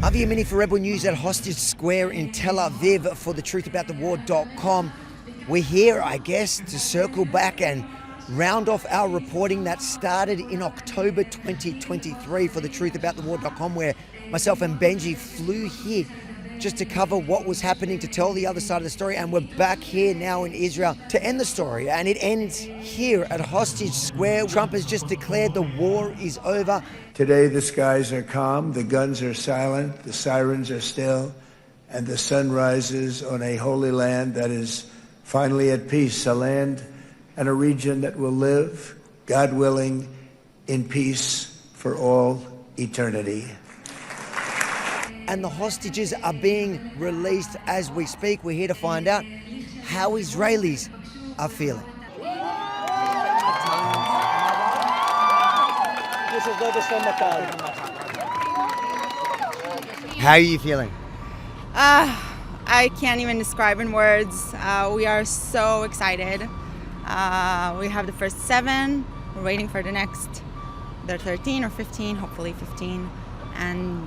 Avi Yemini for Rebel News at Hostage Square in Tel Aviv for thetruthaboutthewar.com. We're here, I guess, to circle back and round off our reporting that started in October 2023 for thetruthaboutthewar.com, where myself and Benji flew here just to cover what was happening, to tell the other side of the story, and we're back here now in Israel to end the story, and it ends here at Hostage Square. Trump has just declared the war is over. Today the skies are calm, the guns are silent, the sirens are still, and the sun rises on a holy land that is finally at peace, a land and a region that will live, God willing, in peace for all eternity. And the hostages are being released as we speak. We're here to find out how Israelis are feeling. How are you feeling? I can't even describe in words. We are so excited. We have the first 7. We're waiting for the next. They're 13 or 15, hopefully 15. And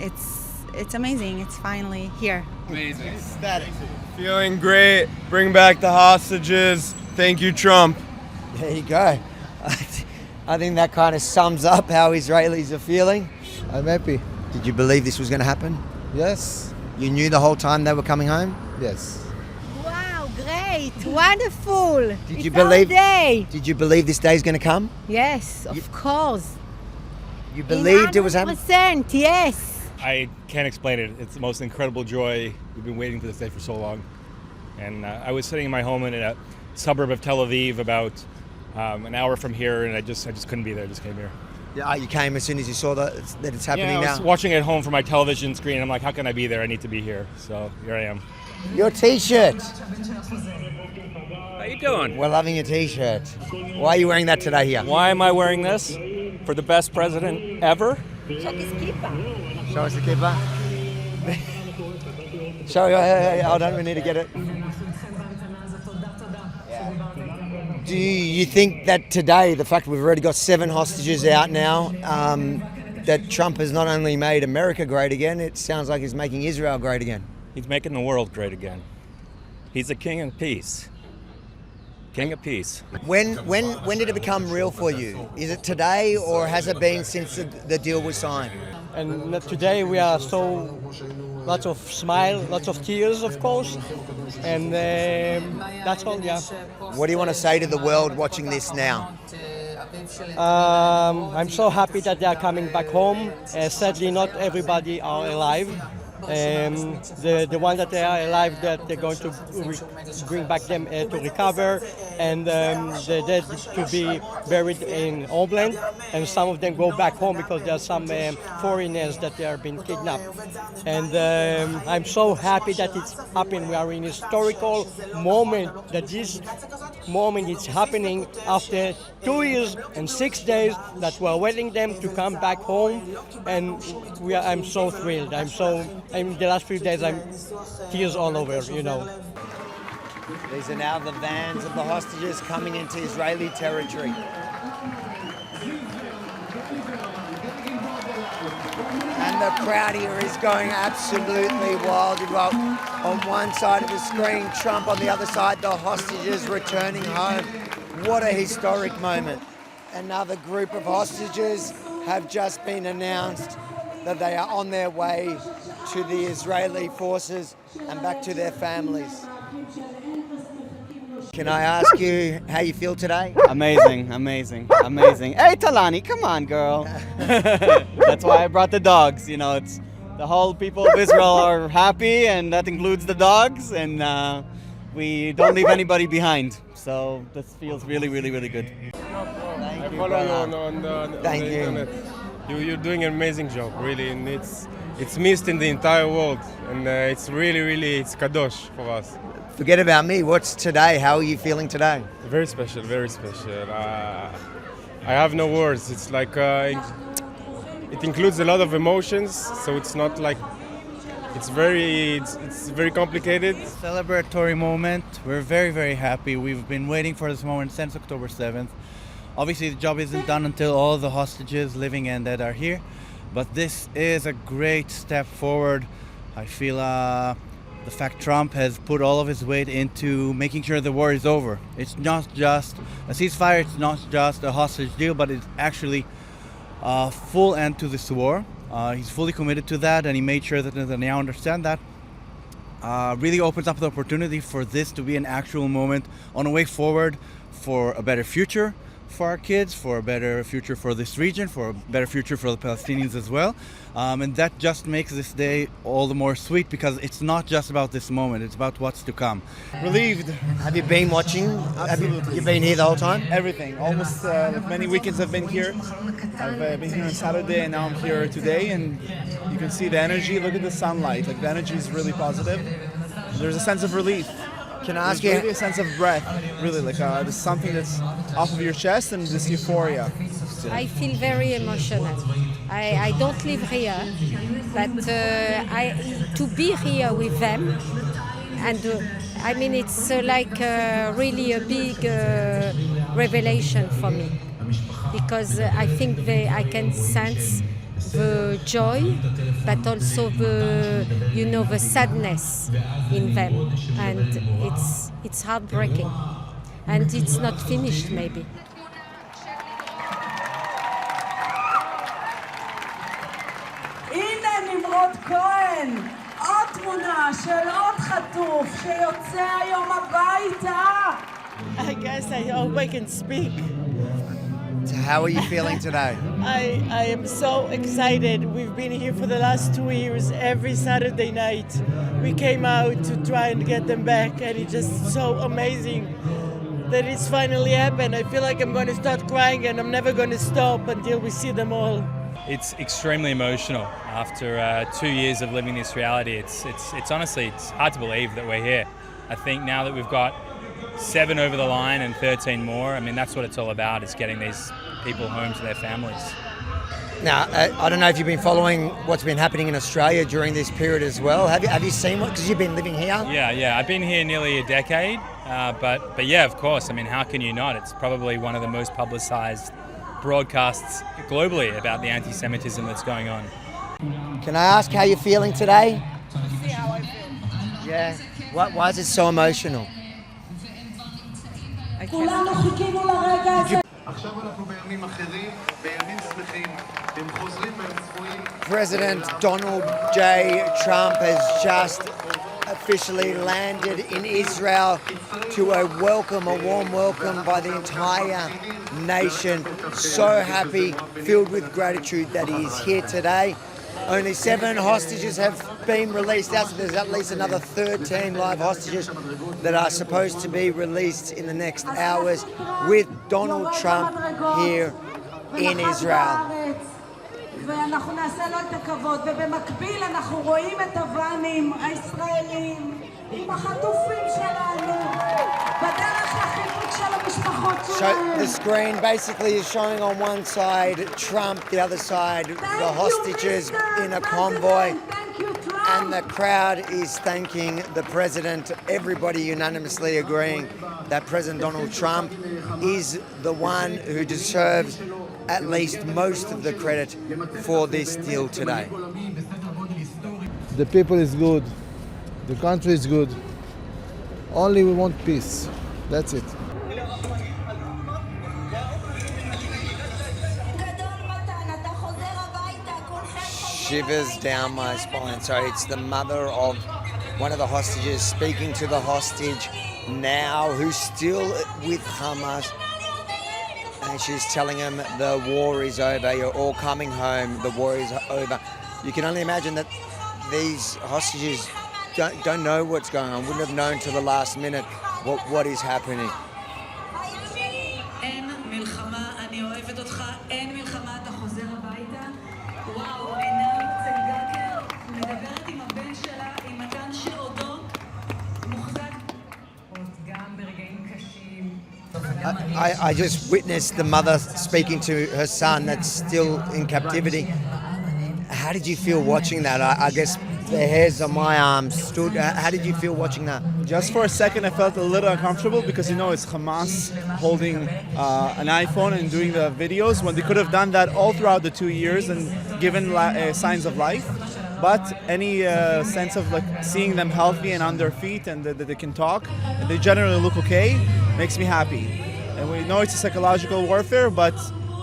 it's amazing. It's finally here. Amazing. Ecstatic. Feeling great. Bring back the hostages. Thank you, Trump. There you go. I think that kind of sums up how Israelis are feeling. I'm happy. Did you believe this was going to happen? Yes. You knew the whole time they were coming home? Yes. Wow, great, wonderful. Did you believe? Day. Did you believe this day is going to come? Yes, of course. You believed it was happening? 100%, yes. I can't explain it. It's the most incredible joy. We've been waiting for this day for so long. And I was sitting in my home in a suburb of Tel Aviv, about an hour from here, and I just couldn't be there. I just came here. Yeah, you came as soon as you saw that it's happening I now. was watching it at home from my television screen. I'm like, how can I be there? I need to be here. So here I am. Your T-shirt. How you doing? We're loving your T-shirt. Why are you wearing that today here? Why am I wearing this? For the best president ever? Show us the keeper. Show you. Hold on, we need to get it. Do you think that today, the fact we've already got 7 hostages out now, that Trump has not only made America great again, it sounds like he's making Israel great again? He's making the world great again. He's a king of peace. King of peace. When did it become real for you? Is it today, or has it been since the deal was signed? And today we are so lots of smile, lots of tears, of course, and that's all. Yeah. What do you want to say to the world watching this now? I'm so happy that they are coming back home. Sadly, not everybody are alive. The one that they are alive, that they're going to bring back them to recover, and the dead to be buried in homeland, and some of them go back home because there are some foreigners that they are being kidnapped. And I'm so happy that it's happened. We are in a historical moment, that this moment is happening after 2 years and 6 days that we're waiting them to come back home, and I'm so thrilled. In the last few days, I'm tears all over, you know. These are now the vans of the hostages coming into Israeli territory. And the crowd here is going absolutely wild. You've got on one side of the screen Trump, on the other side the hostages returning home. What a historic moment. Another group of hostages have just been announced that they are on their way to the Israeli forces and back to their families. Can I ask you how you feel today? Amazing. Hey, Talani, come on, girl. That's why I brought the dogs. You know, it's the whole people of Israel are happy, and that includes the dogs, and we don't leave anybody behind. So this feels really, really, really good. I follow you on the internet. You're doing an amazing job, really, and it's missed in the entire world, and it's really, it's kadosh for us. Forget about me. What's today? How are you feeling today? Very special, very special. I have no words. It's like it includes a lot of emotions, so it's not like it's very complicated. Celebratory moment. We're very, very happy. We've been waiting for this moment since October 7th. Obviously, the job isn't done until all the hostages, living and dead, are here. but this is a great step forward. I feel the fact Trump has put all of his weight into making sure the war is over. It's not just a ceasefire, it's not just a hostage deal, but it's actually a full end to this war. He's fully committed to that, and he made sure that Netanyahu understand that. Really opens up the opportunity for this to be an actual moment on a way forward for a better future for our kids, for a better future for this region, for a better future for the Palestinians as well. And that just makes this day all the more sweet, because it's not just about this moment, it's about what's to come. Relieved. Have you been watching? Absolutely. You've been here the whole time? Everything. Almost many weekends I've been here. I've been here on Saturday and now I'm here today, and you can see the energy. Look at the sunlight. Like, the energy is really positive. There's a sense of relief. Can I ask There's you? really a sense of breath. Really, like there's something that's off of your chest and this euphoria. I feel very emotional. I don't live here, but to be here with them, and I mean, it's like really a big revelation for me, because I think I can sense the joy, but also the sadness in them, and it's heartbreaking, and it's not finished maybe. הנה נמרוד כהן, עוד תמונה של עוד חטוף שיוצא היום הביתה. I guess I hope I can speak. So how are you feeling today? I am so excited. We've been here for the last 2 years. Every Saturday night we came out to try and get them back, and it's just so amazing that it's finally happened. I feel like I'm going to start crying, and I'm never going to stop until we see them all. It's extremely emotional. After 2 years of living this reality, it's honestly, it's hard to believe that we're here. I think now that we've got 7 over the line and 13 more, I mean, that's what it's all about, is getting these people home to their families. Now, I don't know if you've been following what's been happening in Australia during this period as well. Have you seen what? Because you've been living here. Yeah. I've been here nearly a decade, but yeah, of course. I mean, how can you not? It's probably one of the most publicised broadcasts globally about the anti-Semitism that's going on. Can I ask how you're feeling today? See how I feel. Yeah. Why is it so emotional? כולנו חיכינו לרגע הזה. עכשיו אנחנו בימים אחרים, בימים שמחים, הם חוזרים והם צפויים. President Donald J. Trump has just officially landed in Israel to a warm welcome by the entire nation. So happy, filled with gratitude that he is here today. Only 7 hostages have been released out, so there's at least another 13 live hostages that are supposed to be released in the next hours, with Donald Trump here in Israel. ואנחנו נעשה לו את הכבוד, ובמקביל אנחנו רואים את הוואנים הישראלים עם החטופים שלנו בדרך לחיבוק של המשפחות שלהם. The screen basically is showing on one side Trump, the other side the hostages in a convoy, and the crowd is thanking the president, everybody unanimously agreeing that President Donald Trump is the one who deserves at least most of the credit for this deal today. The people is good. The country is good. Only we want peace. That's it. Shivers down my spine. So it's the mother of one of the hostages speaking to the hostage now, who's still with Hamas. And she's telling him the war is over, you're all coming home, the war is over. You can only imagine that these hostages don't know what's going on, wouldn't have known till the last minute what is happening. אין מלחמה, אני אוהבת אותך, אין מלחמה, אתה חוזר הביתה. וואו, עינב צנגקר מדברת עם הבן שלה, עם מתן שעודו מוחזק. גם ברגעים קשים. I just witnessed the mother speaking to her son that's still in captivity. How did you feel watching that? I guess the hairs on my arms stood. How did you feel watching that? Just for a second, I felt a little uncomfortable because it's Hamas holding an iPhone and doing the videos when they could have done that all throughout the 2 years and given signs of life. But any sense of seeing them healthy and on their feet and that they can talk and they generally look okay makes me happy. And we know it's a psychological warfare, but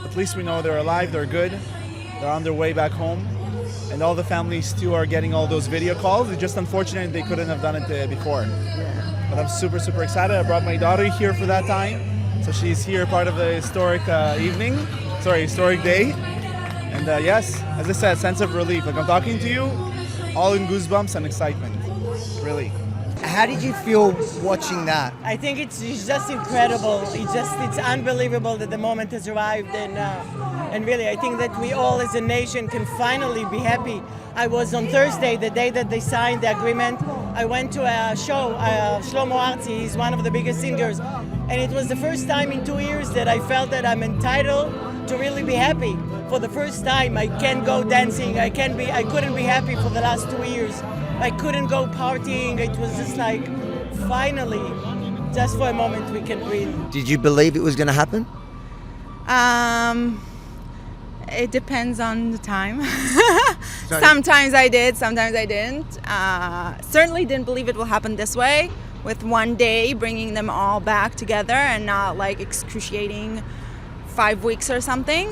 at least we know they're alive, they're good, they're on their way back home. And all the families too are getting all those video calls. It's just unfortunate they couldn't have done it before. But I'm super, super excited. I brought my daughter here for that time. So she's here part of the historic historic day. And yes, as I said, sense of relief. Like I'm talking to you, all in goosebumps and excitement, really. How did you feel watching that? I think it's just incredible. It's unbelievable that the moment has arrived, and really I think that we all as a nation can finally be happy. I was on Thursday, the day that they signed the agreement. I went to a show. Shlomo Artzi, he's one of the biggest singers, and it was the first time in 2 years that I felt that I'm entitled to really be happy. For the first time, I can go dancing. I couldn't be happy for the last 2 years. I couldn't go partying. It was just like, finally, just for a moment we can breathe. Did you believe it was going to happen? It depends on the time. Sometimes I did, sometimes I didn't. Certainly didn't believe it will happen this way, with one day bringing them all back together and not like excruciating 5 weeks or something.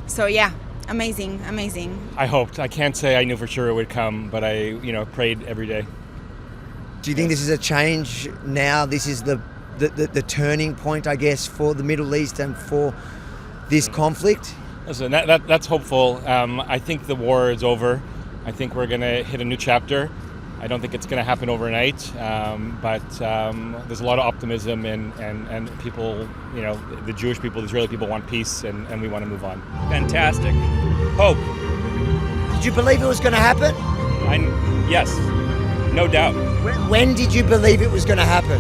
So yeah. Amazing. I hoped. I can't say I knew for sure it would come, but I, prayed every day. Do you think this is a change now? This is the turning point, I guess, for the Middle East and for this conflict? Listen, that's hopeful. I think the war is over. I think we're going to hit a new chapter. I don't think it's going to happen overnight, but there's a lot of optimism and people, the Jewish people, the Israeli people want peace and we want to move on. Fantastic. Hope. Did you believe it was going to happen? Yes, no doubt. When did you believe it was going to happen?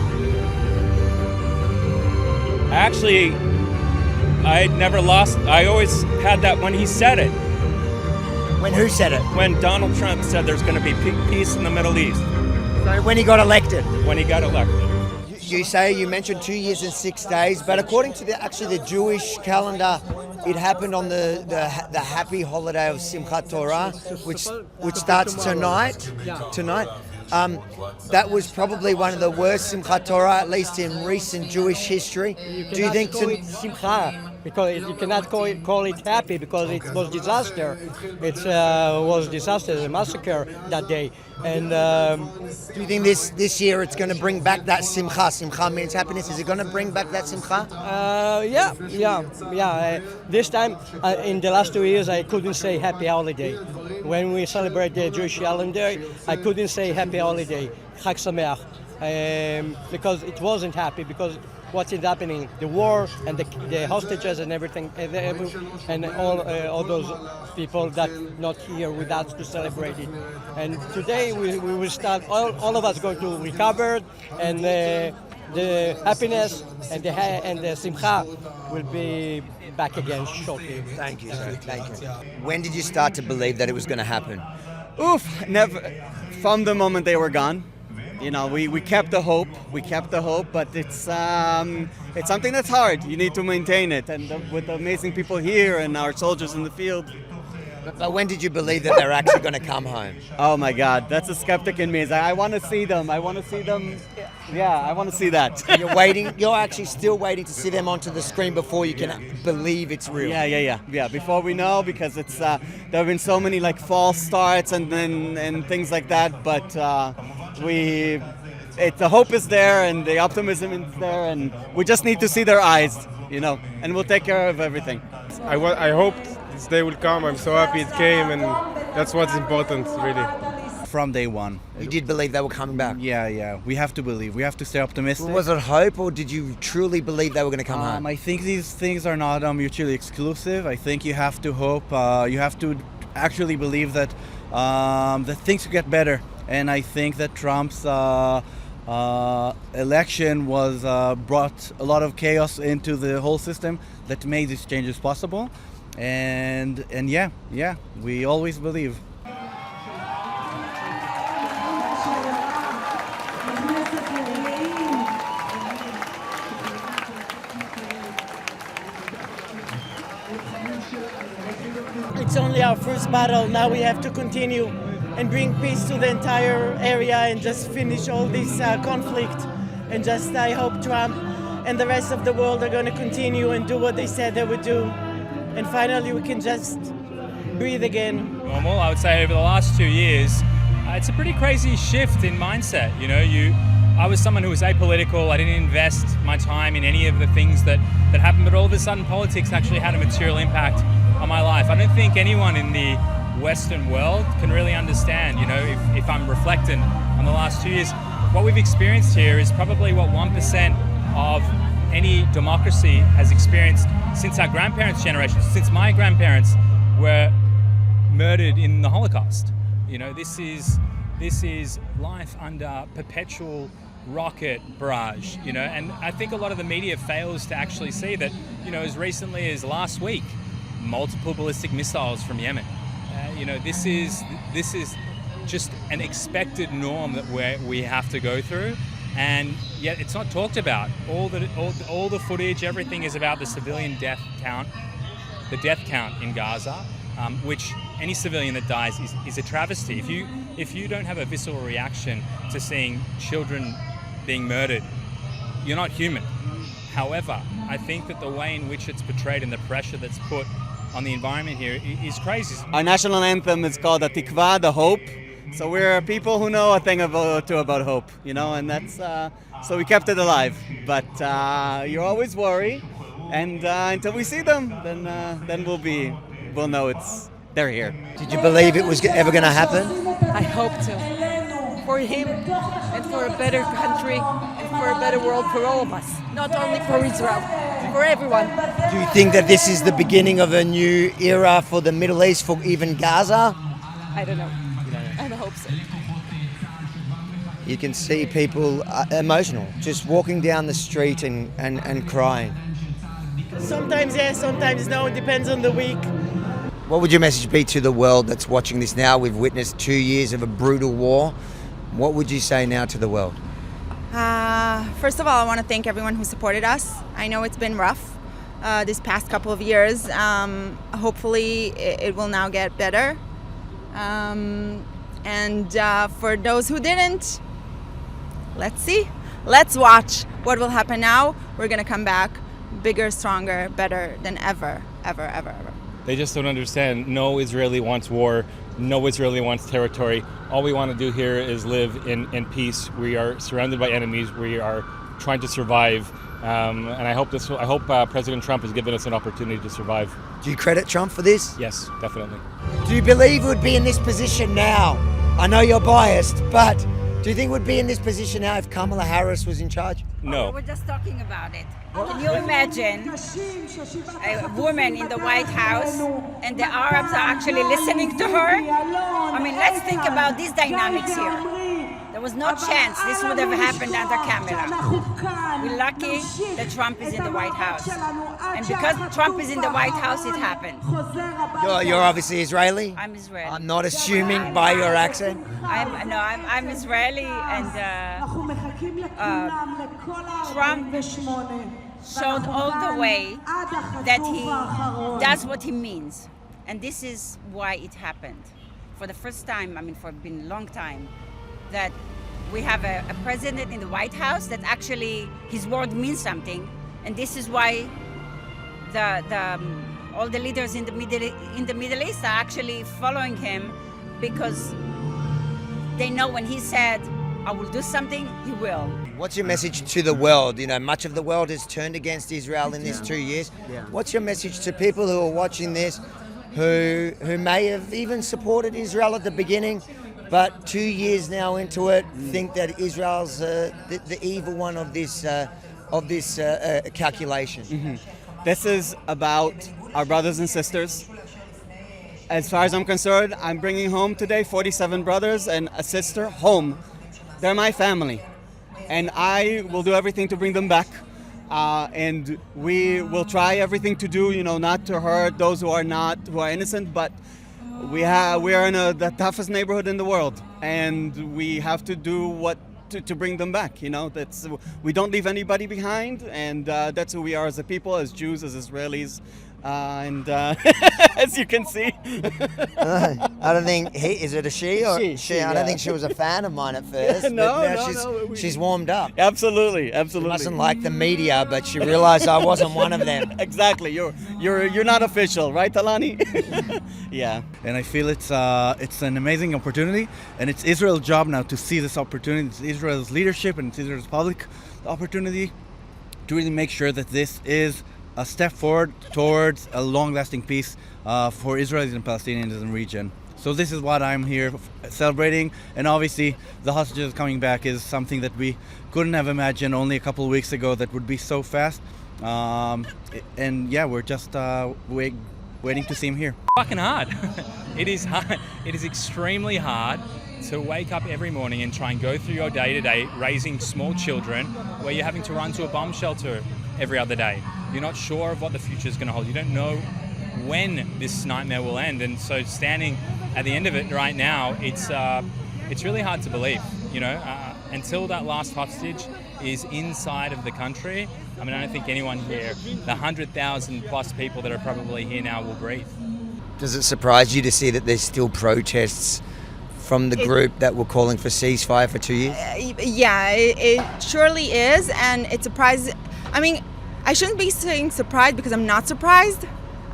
Actually, I always had that when he said it. When who said it? When Donald Trump said there's going to be peace in the Middle East. So when he got elected? When he got elected. You mentioned 2 years and 6 days, but according to the Jewish calendar, it happened on the happy holiday of Simchat Torah, which starts tonight. That was probably one of the worst Simchat Torah, at least in recent Jewish history. Do you think Simcha? Because you cannot call it happy because it was disaster. It was disaster, a massacre that day. And do you think this year it's going to bring back that simcha? Simcha means happiness. Is it going to bring back that simcha? Yeah. This time, in the last 2 years, I couldn't say happy holiday. When we celebrate the Jewish calendar, I couldn't say happy holiday, Chag Sameach, because it wasn't happy because what is happening, the war and the hostages and everything, and all those people that not here with us to celebrate it. And today we will start, all of us going to recover, and the happiness and the simcha will be back again shortly. Thank you, sir. Thank you. When did you start to believe that it was going to happen? Never. From the moment they were gone. We kept the hope. But it's something that's hard. You need to maintain it. And with the amazing people here and our soldiers in the field. But when did you believe that they're actually going to come home? Oh my God, that's a skeptic in me. I want to see them. Yeah, I want to see that. You're waiting. You're actually still waiting to see them onto the screen before you can believe it's real. Yeah. Before we know, because it's there have been so many false starts and things like that. But the hope is there and the optimism is there, and we just need to see their eyes, and we'll take care of everything. I hoped this day will come. I'm so happy it came, and that's what's important, really. From day one. You did believe they were coming back? Yeah. We have to believe. We have to stay optimistic. Was it hope, or did you truly believe they were going to come home? I think these things are not mutually exclusive. I think you have to hope. You have to actually believe that things will get better. And I think that Trump's election was brought a lot of chaos into the whole system that made these changes possible. And yeah, we always believe. It's only our first battle. Now we have to continue and bring peace to the entire area and just finish all this conflict. And just I hope Trump and the rest of the world are going to continue and do what they said they would do. And finally we can just breathe again. Normal, I would say over the last 2 years, it's a pretty crazy shift in mindset. You know, I was someone who was apolitical. I didn't invest my time in any of the things that happened, but all of a sudden politics actually had a material impact on my life. I don't think anyone in the Western world can really understand, you know, if I'm reflecting on the last 2 years, what we've experienced here is probably what 1% of any democracy has experienced since our grandparents' generation, since my grandparents were murdered in the Holocaust. You know, this is life under perpetual rocket barrage, you know, and I think a lot of the media fails to actually see that, you know, as recently as last week, multiple ballistic missiles from Yemen. You know, this is just an expected norm that we have to go through, and yet it's not talked about. All the footage, everything is about the civilian death count, the death count in Gaza, which any civilian that dies is a travesty. If you don't have a visceral reaction to seeing children being murdered, you're not human. However, I think that the way in which it's portrayed and the pressure that's put on the environment here is crazy. Our national anthem is called Atikva, the hope. So we're people who know a thing or two about hope, you know, and that's so we kept it alive. But you always worry, and until we see them, then we'll know they're here. Did you believe it was ever going to happen? I hope to. For him and for a better country and for a better world for all of us. Not only for Israel, for everyone. Do you think that this is the beginning of a new era for the Middle East, for even Gaza? I don't know. I hope so. You can see people emotional, just walking down the street and crying. Sometimes yes, sometimes no. It depends on the week. What would your message be to the world that's watching this now? We've witnessed 2 years of a brutal war. What would you say now to the world? First of all, I want to thank everyone who supported us. I know it's been rough this past couple of years. Hopefully it will now get better. And for those who didn't, let's see. Let's watch what will happen now. We're going to come back bigger, stronger, better than ever, ever, ever, ever. They just don't understand. No Israeli wants war. No Israeli wants territory. All we want to do here is live in peace. We are surrounded by enemies. We are trying to survive. And I hope President Trump has given us an opportunity to survive. Do you credit Trump for this? Yes, definitely. Do you believe we would be in this position now? I know you're biased, but do you think we'd be in this position now if Kamala Harris was in charge? No. We're just talking about it. Can you imagine a woman in the White House and the Arabs are actually listening to her? I mean, let's think about these dynamics here. There was no chance this would have happened under Kamala. We're lucky that Trump is in the White House. And because Trump is in the White House, it happened. You're obviously Israeli? I'm Israeli. I'm not assuming by your accent. I'm Israeli, and Trump showed all the way that he does what he means. And this is why it happened. For the first time, for been a long time, that we have a president in the White House that actually his word means something, and this is why all the leaders in the Middle East are actually following him, because they know when he said, "I will do something," he will. What's your message to the world? You know, much of the world has turned against Israel in these 2 years. Yeah. What's your message to people who are watching this, who may have even supported Israel at the beginning, but 2 years now into it, think that Israel's the evil one of this calculation? Mm-hmm. This is about our brothers and sisters. As far as I'm concerned, I'm bringing home today 47 brothers and a sister home. They're my family, and I will do everything to bring them back. And we will try everything to do, not to hurt those who are innocent, but we are in the toughest neighborhood in the world, and we have to do to bring them back. We don't leave anybody behind, and that's who we are as a people, as Jews, as Israelis. and as you can see, I don't think is it a she or She, I yeah. don't think she was a fan of mine at first. Yeah, no, but now no, she's warmed up. Absolutely. She mustn't like the media, but she realized I wasn't one of them. Exactly. You're not official, right, Talani? Yeah. And I feel it's an amazing opportunity, and it's Israel's job now to see this opportunity. It's Israel's leadership and it's Israel's public opportunity to really make sure that this is a step forward towards a long-lasting peace for Israelis and Palestinians in the region. So this is what I'm here celebrating, and obviously the hostages coming back is something that we couldn't have imagined only a couple of weeks ago that would be so fast. And yeah, we're just waiting to see him here. Fucking hard. It is hard. It is extremely hard to wake up every morning and try and go through your day to day raising small children where you're having to run to a bomb shelter every other day. You're not sure of what the future is going to hold. You don't know when this nightmare will end. And so standing at the end of it right now, it's really hard to believe, you know, until that last hostage is inside of the country. I mean, I don't think anyone here, the 100,000 plus people that are probably here now, will breathe. Does it surprise you to see that there's still protests from the group that were calling for ceasefire for 2 years? Yeah, it surely is, and it surprised. I mean, I shouldn't be saying surprised because I'm not surprised.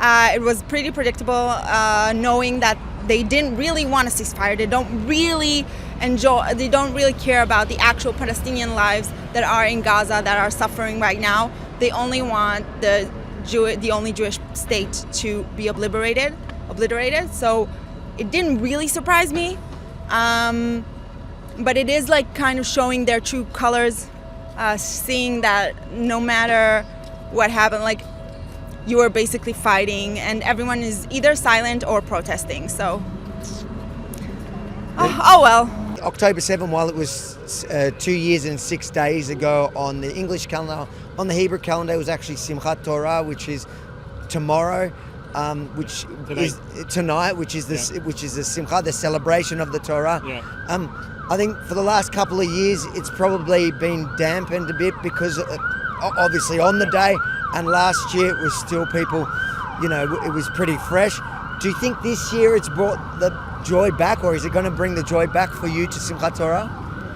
It was pretty predictable, knowing that they didn't really want a ceasefire. They don't really enjoy. They don't really care about the actual Palestinian lives that are in Gaza that are suffering right now. They only want the only Jewish state to be obliterated. So it didn't really surprise me. But it is like kind of showing their true colors, seeing that no matter what happened, like you are basically fighting and everyone is either silent or protesting. So, oh well. October 7, while it was 2 years and 6 days ago on the English calendar, on the Hebrew calendar it was actually Simchat Torah, which is tomorrow. Which is tonight, which is the Simcha, the celebration of the Torah. Yeah. I think for the last couple of years, it's probably been dampened a bit because obviously on the day, and last year it was still people, you know, it was pretty fresh. Do you think this year it's brought the joy back, or is it going to bring the joy back for you to Simchat Torah?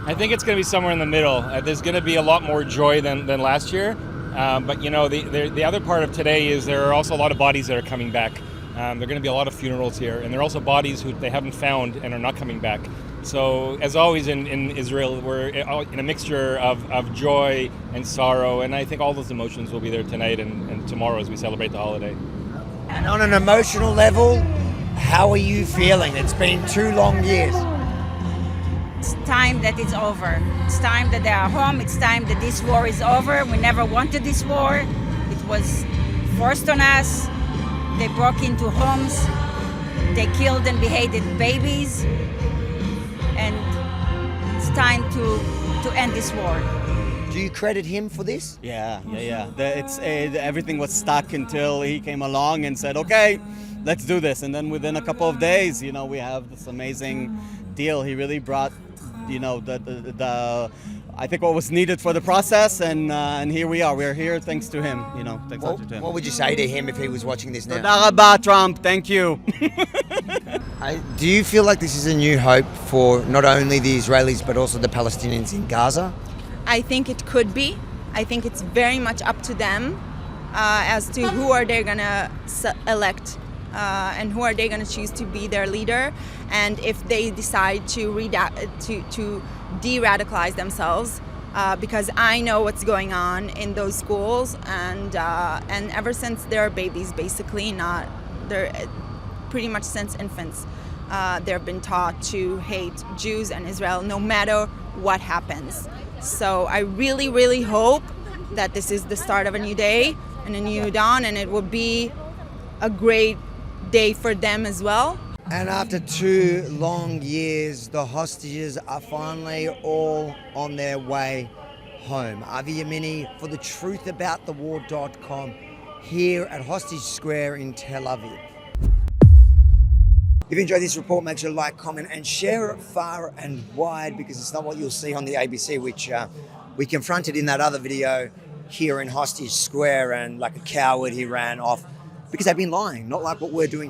I think it's going to be somewhere in the middle. There's going to be a lot more joy than last year. But you know, the other part of today is there are also a lot of bodies that are coming back. There are going to be a lot of funerals here, and there are also bodies who they haven't found and are not coming back. So as always in Israel, we're in a mixture of joy and sorrow, and I think all those emotions will be there tonight and tomorrow as we celebrate the holiday. And on an emotional level, how are you feeling? It's been 2 long years. It's time that it's over. It's time that they are home. It's time that this war is over. We never wanted this war. It was forced on us. They broke into homes. They killed and beheaded babies. And it's time to end this war. Do you credit him for this? Yeah. Everything was stuck until he came along and said, okay, let's do this. And then within a couple of days, you know, we have this amazing deal. He really brought, you know, the I think what was needed for the process, and here we are. We're here thanks to him, you know. Thanks to him. What would you say to him if he was watching this now? Toda rabah, Trump. Thank you. Do you feel like this is a new hope for not only the Israelis but also the Palestinians in Gaza? I think it could be. I think it's very much up to them as to who are they going to elect and who are they going to choose to be their leader, and if they decide to de-radicalize themselves, because I know what's going on in those schools, and ever since they're babies, basically, they're pretty much since infants, they've been taught to hate Jews and Israel no matter what happens. So I really, really hope that this is the start of a new day and a new dawn, and it will be a great day for them as well. And after 2 long years, the hostages are finally all on their way home. Avi Yamini for thetruthaboutthewar.com here at Hostage Square in Tel Aviv. If you enjoyed this report, make sure to like, comment, and share it far and wide, because it's not what you'll see on the ABC, which we confronted in that other video here in Hostage Square, and like a coward, he ran off because they've been lying, not like what we're doing